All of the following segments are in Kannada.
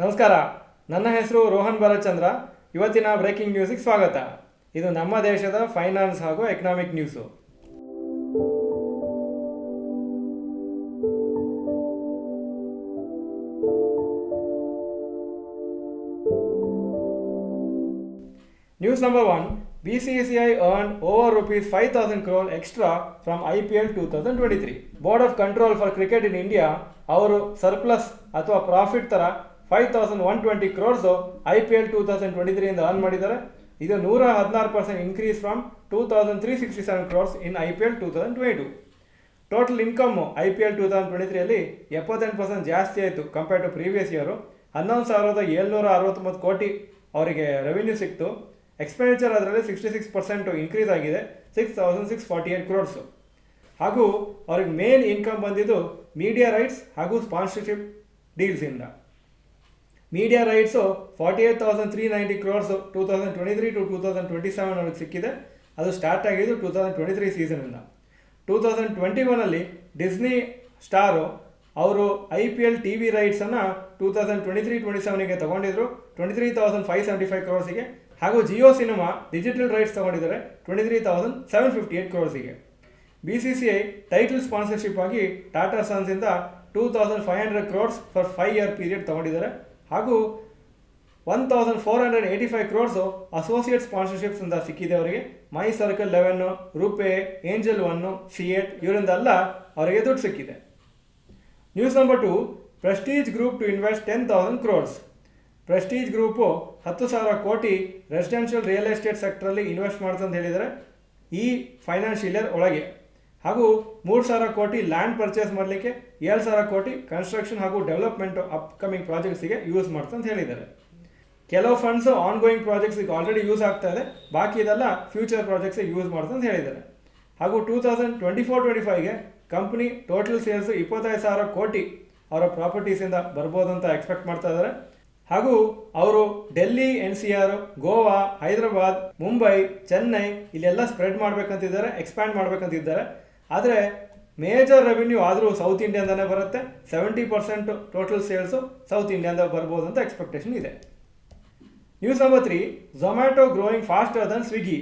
ನಮಸ್ಕಾರ, ನನ್ನ ಹೆಸರು ರೋಹನ್ ಭರತ್ ಚಂದ್ರ. ಇವತ್ತಿನ ಬ್ರೇಕಿಂಗ್ ನ್ಯೂಸಿಗೆ ಸ್ವಾಗತ. ಇದು ನಮ್ಮ ದೇಶದ ಫೈನಾನ್ಸ್ ಹಾಗೂ economic news. News number 1. BCCI earned over rupees 5,000 crore extra from IPL 2023. Board of Control for Cricket in India ಅವರು ಸರ್ಪ್ಲಸ್ ಅಥವಾ ಪ್ರಾಫಿಟ್ ಥರ 5,120 ಕ್ರೋರ್ಸು IPL 2023 ಇಂದ ಅರ್ನ್ ಮಾಡಿದ್ದಾರೆ. ಇದು 116% increase from 2,367 crores in IPL 2022. Total income IPL 2023ಯಲ್ಲಿ 78% ಜಾಸ್ತಿ ಆಯಿತು ಕಂಪೇರ್ ಟು ಪ್ರೀವಿಯಸ್ ಇಯರು. 11,769 ಕೋಟಿ ಅವರಿಗೆ ರೆವಿನ್ಯೂ ಸಿಕ್ತು. ಎಕ್ಸ್ಪೆಂಡಿಚರ್ ಅದರಲ್ಲಿ 66% ಇನ್ಕ್ರೀಸ್ ಆಗಿದೆ, 6,648 ಕ್ರೋರ್ಸು. ಹಾಗೂ ಅವ್ರಿಗೆ ಮೇನ್ ಇನ್ಕಮ್ ಬಂದಿದ್ದು ಮೀಡಿಯಾ ರೈಟ್ಸ್ ಹಾಗೂ ಸ್ಪಾನ್ಸರ್ಶಿಪ್ ಡೀಲ್ಸಿಂದ. ಮೀಡಿಯಾ ರೈಟ್ಸು 48,390 ಕ್ರೋರ್ಸು 2023 ಟು 2027 ಅವ್ರಿಗೆ ಸಿಕ್ಕಿದೆ. ಅದು ಸ್ಟಾರ್ಟ್ ಆಗಿದ್ದು 2023 ಸೀಸನಿಂದ. 2021ಅಲ್ಲಿ ಡಿಸ್ನಿ ಸ್ಟಾರು ಅವರು IPL TV ರೈಟ್ಸನ್ನು 2023-27ಗೆ ತೊಗೊಂಡಿದ್ರು 23,575 ಕ್ರೋರ್ಸಿಗೆ. ಹಾಗೂ ಜಿಯೋ ಸಿನಿಮಾ ಡಿಜಿಟಲ್ ರೈಟ್ಸ್ ತೊಗೊಂಡಿದ್ದಾರೆ 23,758 ಕ್ರೋರ್ಸಿಗೆ. BCCI ಟೈಟಲ್ ಸ್ಪಾನ್ಸರ್ಶಿಪ್ ಆಗಿ ಟಾಟಾ ಸನ್ಸಿಂದ 2,500 ಕ್ರೋರ್ಸ್ ಫಾರ್ 5 ಇಯರ್ ಪೀರಿಯಡ್ ತೊಗೊಂಡಿದ್ದಾರೆ. ಹಾಗೂ 1,485 ಕ್ರೋರ್ಸು ಅಸೋಸಿಯೇಟ್ ಸ್ಪಾನ್ಸರ್ಶಿಪ್ಸಿಂದ ಸಿಕ್ಕಿದೆ ಅವರಿಗೆ. My Circle 11, RuPay, angel 1, C8 ಇವರಿಂದೆಲ್ಲ ಅವರಿಗೆ ದುಡ್ಡು ಸಿಕ್ಕಿದೆ. News number 2. Prestige Group to invest 10,000 crores. Prestige Group 10,000 ಕೋಟಿ ರೆಸಿಡೆನ್ಷಿಯಲ್ ರಿಯಲ್ ಎಸ್ಟೇಟ್ ಸೆಕ್ಟ್ರಲ್ಲಿ ಇನ್ವೆಸ್ಟ್ ಮಾಡ್ತಂತ ಹೇಳಿದರೆ ಈ ಫೈನಾನ್ಷಿಯಲ್ ಇಯರ್ ಒಳಗೆ. ಹಾಗೂ 3,000 ಕೋಟಿ ಲ್ಯಾಂಡ್ ಪರ್ಚೇಸ್ ಮಾಡಲಿಕ್ಕೆ, 7,000 ಕೋಟಿ ಕನ್ಸ್ಟ್ರಕ್ಷನ್ ಹಾಗೂ ಡೆವಲಪ್ಮೆಂಟ್ ಅಪ್ಕಮಿಂಗ್ ಪ್ರಾಜೆಕ್ಟ್ಸಿಗೆ ಯೂಸ್ ಮಾಡ್ತಂತ ಹೇಳಿದ್ದಾರೆ. ಕೆಲವು ಫಂಡ್ಸು ಆನ್ಗೋಯಿಂಗ್ ಪ್ರಾಜೆಕ್ಟ್ಸಿಗೆ ಆಲ್ರೆಡಿ ಯೂಸ್ ಆಗ್ತಾ ಇದೆ, ಬಾಕಿ ಇದೆಲ್ಲ ಫ್ಯೂಚರ್ ಪ್ರಾಜೆಕ್ಟ್ಸಿಗೆ ಯೂಸ್ ಮಾಡ್ತಂತ ಹೇಳಿದ್ದಾರೆ. ಹಾಗೂ 2024-25ಗೆ ಕಂಪ್ನಿ ಟೋಟಲ್ ಸೇಲ್ಸು 25,000 ಕೋಟಿ ಅವರ ಪ್ರಾಪರ್ಟೀಸಿಂದ ಬರ್ಬೋದಂತ ಎಕ್ಸ್ಪೆಕ್ಟ್ ಮಾಡ್ತಾ ಇದ್ದಾರೆ. ಹಾಗೂ ಅವರು ಡೆಲ್ಲಿ, NCR, ಗೋವಾ, ಹೈದರಾಬಾದ್, ಮುಂಬೈ, ಚೆನ್ನೈ ಇಲ್ಲೆಲ್ಲ ಸ್ಪ್ರೆಡ್ ಮಾಡಬೇಕಂತಿದ್ದಾರೆ, ಎಕ್ಸ್ಪ್ಯಾಂಡ್ ಮಾಡಬೇಕಂತಿದ್ದಾರೆ. ಆದರೆ ಮೇಜರ್ ರೆವಿನ್ಯೂ ಆದರೂ ಸೌತ್ ಇಂಡಿಯಾದನೇ ಬರುತ್ತೆ. 70% ಟೋಟಲ್ ಸೇಲ್ಸು ಸೌತ್ ಇಂಡಿಯಾದ ಬರ್ಬೋದು ಅಂತ ಎಕ್ಸ್ಪೆಕ್ಟೇಷನ್ ಇದೆ. News number 3. Zomato growing faster than Swiggy.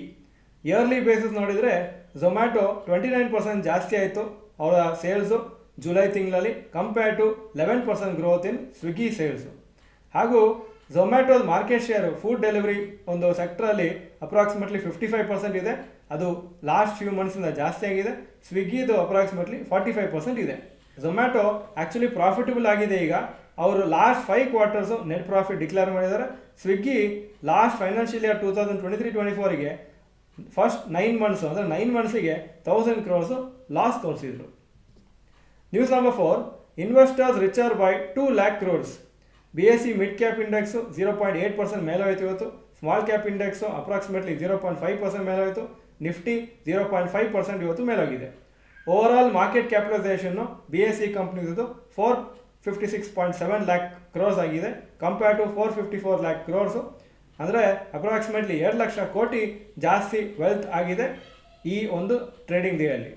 Yearly basis ನೋಡಿದರೆ ಝೊಮ್ಯಾಟೊ 29% ಜಾಸ್ತಿ ಆಯಿತು ಅವರ ಸೇಲ್ಸು ಜುಲೈ ತಿಂಗಳಲ್ಲಿ compare to 11% growth in Swiggy sales. ಹಾಗೂ ಝೊಮ್ಯಾಟೋದ ಮಾರ್ಕೆಟ್ ಶೇರು ಫುಡ್ ಡೆಲಿವರಿ ಒಂದು ಸೆಕ್ಟ್ರಲ್ಲಿ ಅಪ್ರಾಕ್ಸಿಮೇಟ್ಲಿ 55% ಇದೆ. ಅದು ಲಾಸ್ಟ್ ಫ್ಯೂ ಮಂತ್ಸಿಂದ ಜಾಸ್ತಿ ಆಗಿದೆ. ಸ್ವಿಗ್ಗಿದು ಅಪ್ರಾಕ್ಸಿಮೇಟ್ಲಿ 45% ಇದೆ. ಝೊಮ್ಯಾಟೊ ಆ್ಯಕ್ಚುಲಿ ಪ್ರಾಫಿಟಬಲ್ ಆಗಿದೆ ಈಗ. ಅವರು last 5 quarters net profit declare ಮಾಡಿದ್ದಾರೆ. ಸ್ವಿಗ್ಗಿ ಲಾಸ್ಟ್ ಫೈನಾನ್ಷಿಯಲ್ ಇಯರ್ 2023-24ಗೆ ಫಸ್ಟ್ 9 ಮಂತ್ಸು ಅಂದರೆ 9 ಮಂತ್ಸಿಗೆ 1,000 ಕ್ರೋರ್ಸು ಲಾಸ್ ತೋರಿಸಿದ್ರು. News number 4. Investors richer by 2 lakh crores. BSE mid cap index 0.8% ಮೇಲೆ ಹೋಯಿತು ಇವತ್ತು. ಸ್ಮಾಲ್ ಕ್ಯಾಪ್ ಇಂಡೆಕ್ಸು ಅಪ್ರಾಕ್ಸಿಮೇಟ್ಲಿ 0.5% ಮೇಲೆ ಹೋಯಿತು. ನಿಫ್ಟಿ 0.5% ಇವತ್ತು ಮೇಲೋಗಿದೆ. ಓವರಾಲ್ ಮಾರ್ಕೆಟ್ ಕ್ಯಾಪಿಟಲೈಸೇಷನ್ನು BSE ಕಂಪ್ನೀದು 456.7 lakh crores ಆಗಿದೆ ಕಂಪೇರ್ ಟು 454 lakh crores. ಅಂದರೆ ಅಪ್ರಾಕ್ಸಿಮೇಟ್ಲಿ 2 ಲಕ್ಷ ಕೋಟಿ ಜಾಸ್ತಿ ವೆಲ್ತ್ ಆಗಿದೆ ಈ ಒಂದು ಟ್ರೇಡಿಂಗ್ ಡೇಯಲ್ಲಿ.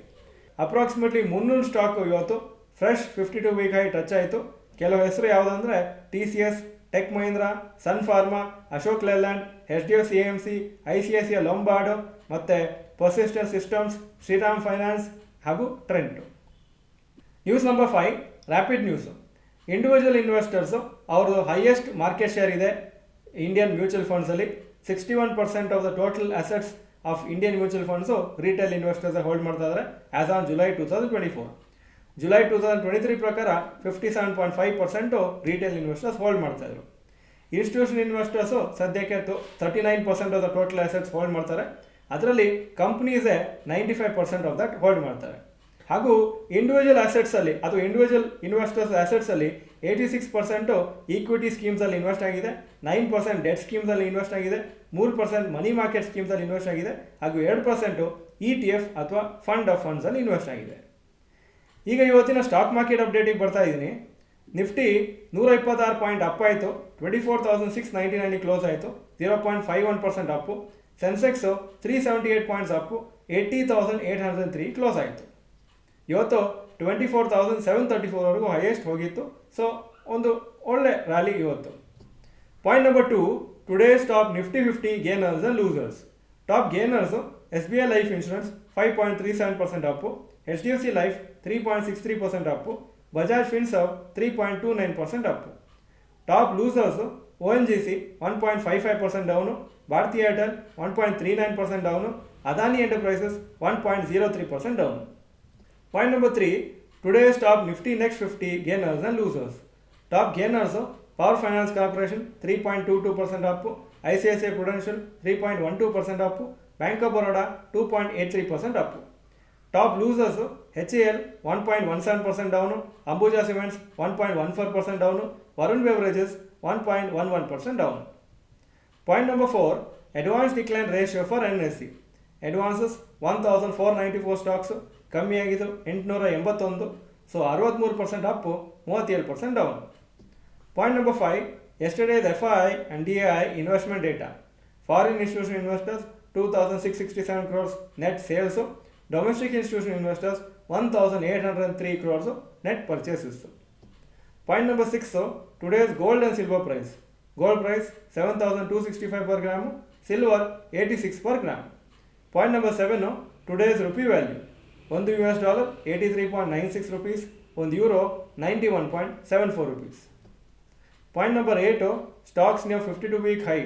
ಅಪ್ರಾಕ್ಸಿಮೇಟ್ಲಿ 300 ಸ್ಟಾಕು ಇವತ್ತು ಫ್ರೆಶ್ 52 ವೀಕ್ ಹೈ ಟಚ್ ಆಯಿತು. ಕೆಲವು ಹೆಸರು ಯಾವುದಂದರೆ TCS, Tech Mahindra, Sun Pharma, Ashok Leyland, HDFC AMC, ICICI Lombard ಮತ್ತು ಪರ್ಸಿಸ್ಟೆಂಟ್ ಸಿಸ್ಟಮ್ಸ್, ಶ್ರೀರಾಮ್ ಫೈನಾನ್ಸ್ ಹಾಗೂ Trent. News number 5. Rapid news. Individual investors ಅವ್ರದ್ದು ಹೈಯೆಸ್ಟ್ ಮಾರ್ಕೆಟ್ ಶೇರ್ ಇದೆ ಇಂಡಿಯನ್ ಮ್ಯೂಚುವಲ್ ಫಂಡ್ಸಲ್ಲಿ. 61% of the total assets of Indian mutual funds retail investors hold ಮಾಡ್ತಾ ಇದ್ದಾರೆ ಆ್ಯಸ್ ಆನ್ ಜುಲೈ 2024. ಜುಲೈ 2023 ಪ್ರಕಾರ 57.5% ರಿಟೇಲ್ ಇನ್ವೆಸ್ಟರ್ಸ್ ಹೋಲ್ಡ್ ಮಾಡ್ತಾಯಿದ್ರು. ಇನ್ಸ್ಟಿಟ್ಯೂಷನ್ ಇನ್ವೆಸ್ಟರ್ಸು ಸದ್ಯಕ್ಕೆ 39% of the total assets hold ಮಾಡ್ತಾರೆ. ಅದರಲ್ಲಿ ಕಂಪ್ನೀಸೇ 95% ಆಫ್ ದಟ್ ಹೋಲ್ಡ್ ಮಾಡ್ತಾರೆ. ಹಾಗೂ ಇಂಡಿವಿಜುವಲ್ ಅಸೆಟ್ಸಲ್ಲಿ ಅದು ಇಂಡಿವಿಜುವಲ್ ಇನ್ವೆಸ್ಟರ್ಸ್ ಅಸೆಟ್ಸಲ್ಲಿ 86% ಈಕ್ವಿಟಿ ಸ್ಕೀಮ್ಸಲ್ಲಿ ಇನ್ವೆಸ್ಟ್ ಆಗಿದೆ, 9% ಡೆಟ್ ಸ್ಕೀಮ್ಸಲ್ಲಿ ಇನ್ವೆಸ್ಟ್ ಆಗಿದೆ, 3% ಮನಿ ಮಾರ್ಕೆಟ್ ಸ್ಕೀಮ್ಸಲ್ಲಿ ಇನ್ವೆಸ್ಟ್ ಆಗಿದೆ, ಹಾಗೂ 2% ETF ಅಥವಾ ಫಂಡ್ ಆಫ್ ಫಂಡ್ಸಲ್ಲಿ ಇನ್ವೆಸ್ಟ್ ಆಗಿದೆ. ಈಗ ಇವತ್ತಿನ ಸ್ಟಾಕ್ ಮಾರ್ಕೆಟ್ ಅಪ್ಡೇಟಿಗೆ ಬರ್ತಾ ಇದ್ದೀನಿ. ನಿಫ್ಟಿ 126 ಪಾಯಿಂಟ್ ಅಪ್ ಆಯಿತು, 24,699 ಕ್ಲೋಸ್ ಆಯಿತು, 0.51% ಅಪ್ಪು. ಸೆನ್ಸೆಕ್ಸು 378 ಪಾಯಿಂಟ್ಸ್ ಅಪ್ಪು, 80,803 ಕ್ಲೋಸ್ ಆಯಿತು. ಇವತ್ತು 24,734ವರೆಗೂ ಹೈಯೆಸ್ಟ್ ಹೋಗಿತ್ತು. ಸೊ ಒಂದು ಒಳ್ಳೆ ರ್ಯಾಲಿ ಇವತ್ತು. Point number 2, today's top Nifty 50 gainers and losers. Top gainers, SBI Life Insurance 5.37% up, HDFC Life 3.63% up, Bajaj Finserv 3.29% up. Top losers, ONGC 1.55% down, Bharti Airtel 1.39% down, Adani Enterprises 1.03% down. Point number 3, today's top Nifty Next 50 gainers and losers. Top gainers, Power Finance Corporation 3.22% up, ICICI Prudential 3.12% up, Bank of Baroda 2.83% up. Top losers, HAL 1.17% down, Ambuja Cements 1.14% down, Varun Beverages 1.11% down. Point number 4, advance decline ratio for NSE. Advances 1494 stocks, ಕಮ್ಮಿಯಾಗಿದ್ದು 881, so 63% up, 37% down. Point number 5, yesterday's FII and DAI investment data. Foreign institutional investors 2,667 crores net sales, domestic institutional investors 1,803 crores net purchases. Point number 6, today's gold and silver price. Gold price 7,265 per gram, silver 86 per gram. Point number 7, today's rupee value. $1 $83.96 rupees, €1 91.74 rupees. Point number 8, stocks near 52-week high.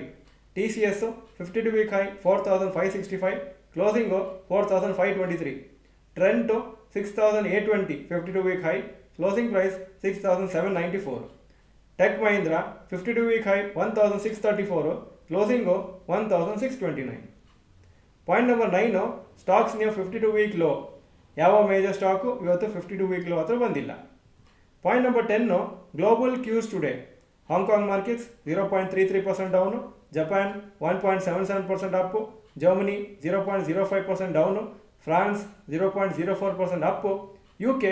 TCS 52-week high 4,565, closing 4,523. Trent 6,820, 52-week high, closing price 6,794. Tech Mahindra 52-week high 1,634, closing 1,629. Point number 9, stocks near 52-week low. ಯಾವ ಮೇಜರ್ ಸ್ಟಾಕು ಇವತ್ತು 52-week ಲೋ ಹತ್ರ ಬಂದಿಲ್ಲ. Point number 10, global Qs today. Hong Kong markets 0.33% down, Japan 1.77% up, Germany 0.05% down, France 0.04% up, UK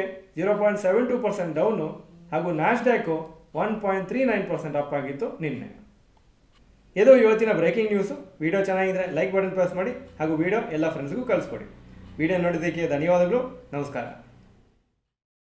0.72% down ಹಾಗೂ ನ್ಯಾಸ್ಡ್ಯಾಕು 1.39% ಅಪ್ ಆಗಿತ್ತು ನಿನ್ನೆ. ಇದು ಇವತ್ತಿನ ಬ್ರೇಕಿಂಗ್ ನ್ಯೂಸು. ವಿಡಿಯೋ ಚೆನ್ನಾಗಿದ್ರೆ ಲೈಕ್ ಬಟನ್ ಪ್ರೆಸ್ ಮಾಡಿ ಹಾಗೂ ವಿಡಿಯೋ ಎಲ್ಲ ಫ್ರೆಂಡ್ಸ್ಗೂ ಕಳಿಸ್ಕೊಡಿ. ವಿಡಿಯೋ ನೋಡಿದ್ದಕ್ಕೆ ಧನ್ಯವಾದಗಳು. ನಮಸ್ಕಾರ.